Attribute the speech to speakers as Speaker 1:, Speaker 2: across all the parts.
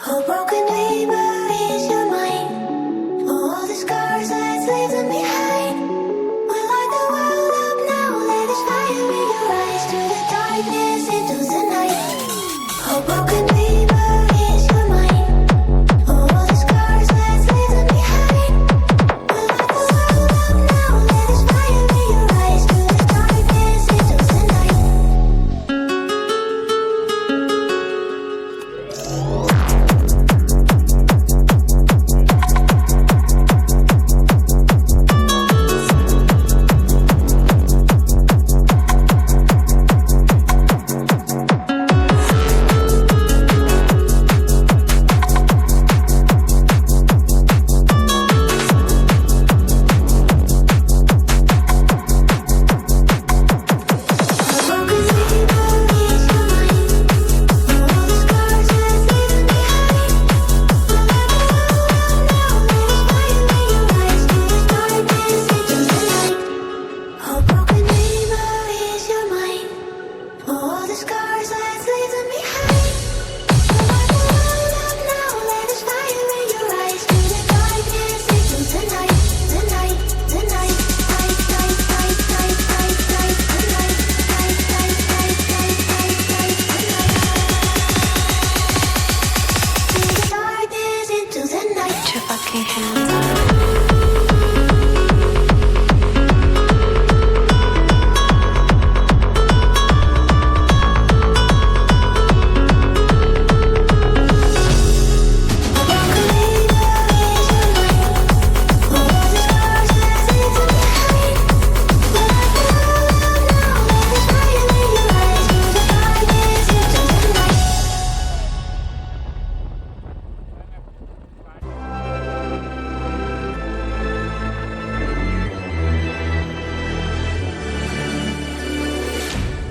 Speaker 1: A broken dreamer is your mind. All the scars that leave them behind. We light the world up now. Let us fire in your eyes to the darkness into the night. A broken dreamer is your mind. All the scars that leave them behind. We light the world up now. Let us fire in your eyes to the darkness into the night.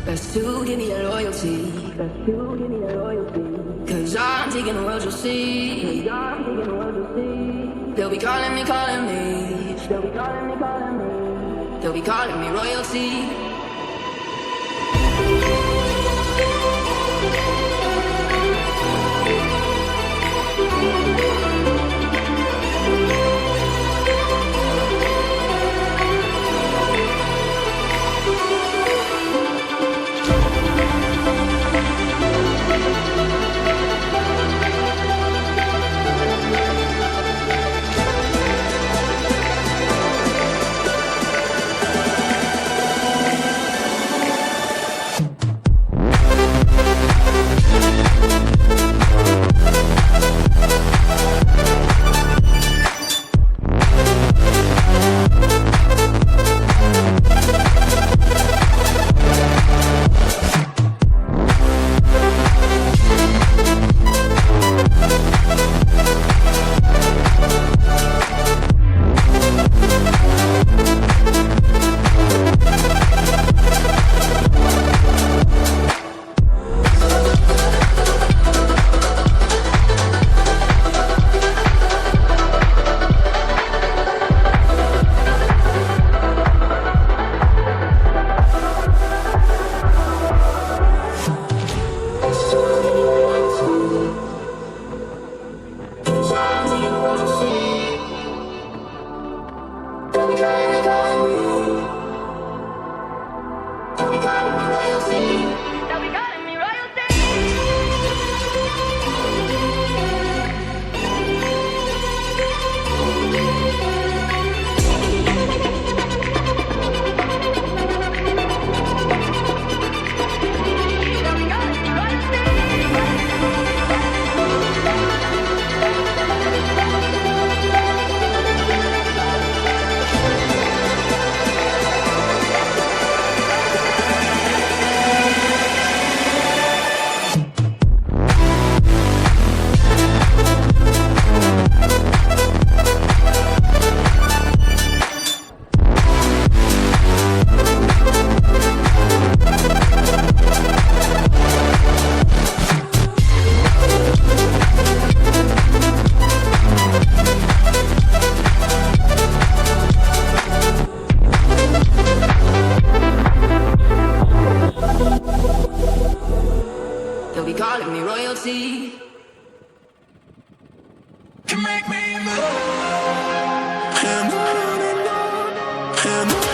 Speaker 2: Best to give me that loyalty. Best to give me that loyalty. Cause I'm taking the world, you'll see. Cause I'm taking the world, you'll see. They'll be calling me, calling me. They'll be calling me, calling me. They'll be calling me royalty. make me move. And on and on and on.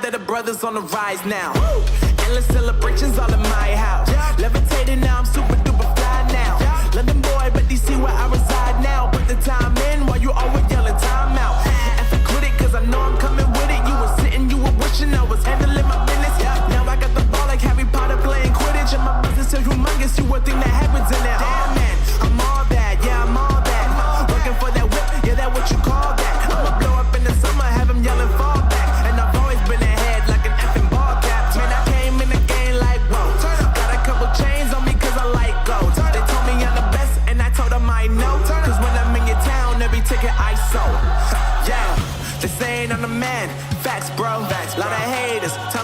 Speaker 3: That the brothers on the rise now. Endless celebrations all in my house. Levitating now, I'm super duper fly now. London boy, but DC where I reside now. Put the time in while you always yelling time out. And for quit it, cause I know I'm coming with it. You were sitting, you were wishing I was handling my business. Now I got the ball like Harry Potter playing Quidditch. And my business so humongous, you would think that happens in there. Damn man, I'm all that, yeah, I'm all that. Looking for that whip, yeah, that what you call that. I'ma blow up in the summer, have him yelling fall back. And I've always been ahead like an effing ball cap. Man, I came in the game like, whoa. Got a couple chains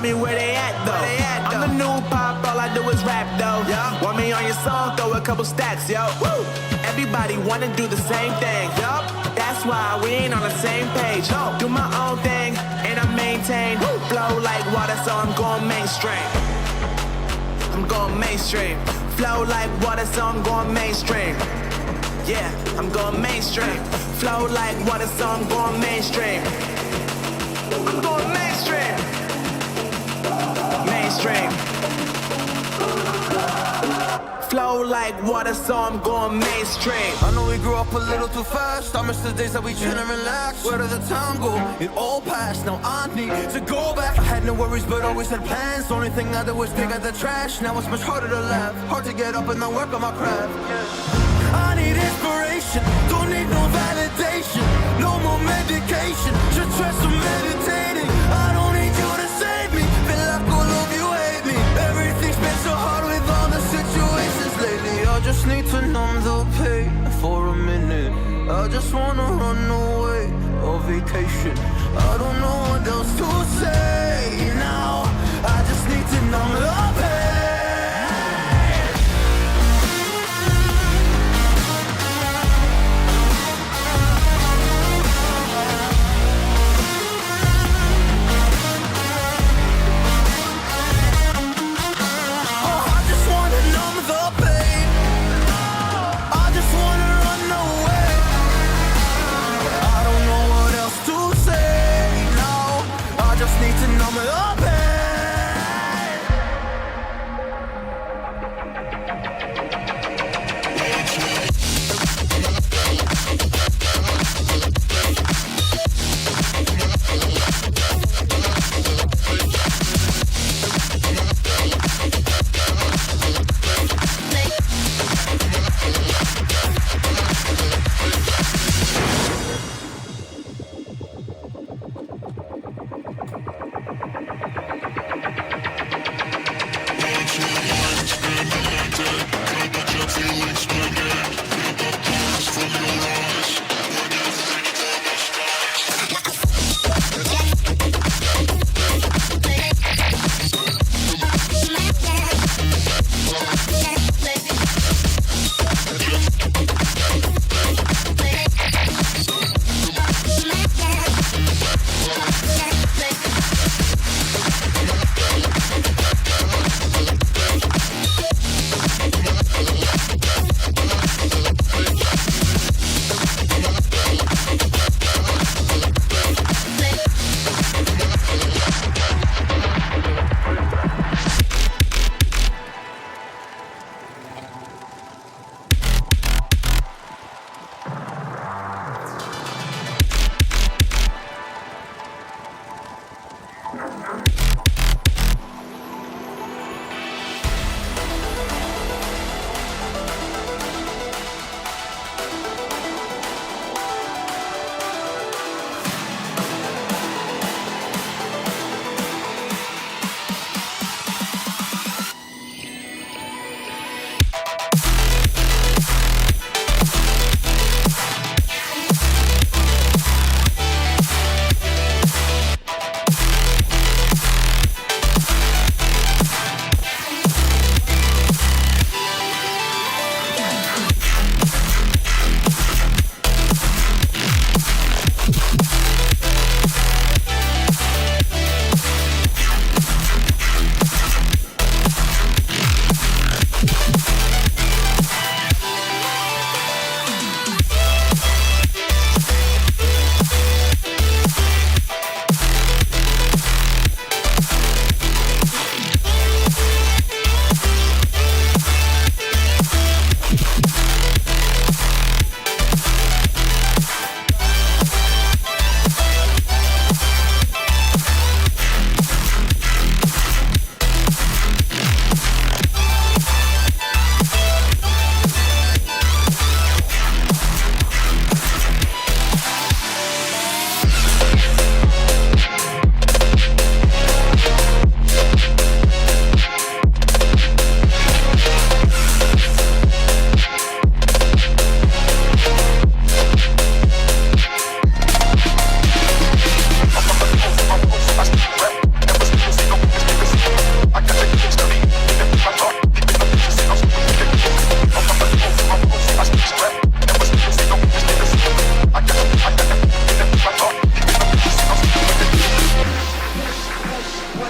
Speaker 3: me where they at though. I'm the new pop, all I do is rap though. Want me on your song, throw a couple stacks, yo. Woo! Everybody wanna do the same thing, yup. That's why we ain't on the same page. Do my own thing, and I maintain. Flow like water, so I'm going mainstream. I'm going mainstream. Flow like water, so I'm going mainstream. Yeah, I'm going mainstream. Flow like water, so I'm going mainstream. I'm going mainstream. Mainstream. Flow like water, so I'm going mainstream.
Speaker 4: I know we grew up a little too fast. I miss the days that we chill and relax. Where did the time go? It all passed. Now I need to go back. I had no worries, but always had plans. Only thing I did was pick at the trash. Now it's much harder to laugh. Hard to get up and not work on my craft. I need inspiration. Don't need no validation. No more medication. Just try some meditating. I don't need you to save me. Feel like all of you hate me. Everything's been so hard with all the situations lately. I just need to numb the pain for a minute. I just wanna run away on vacation. I don't know what else to say now. I just need to numb the pain. Need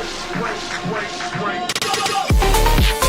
Speaker 3: swing, swing, swing, swing.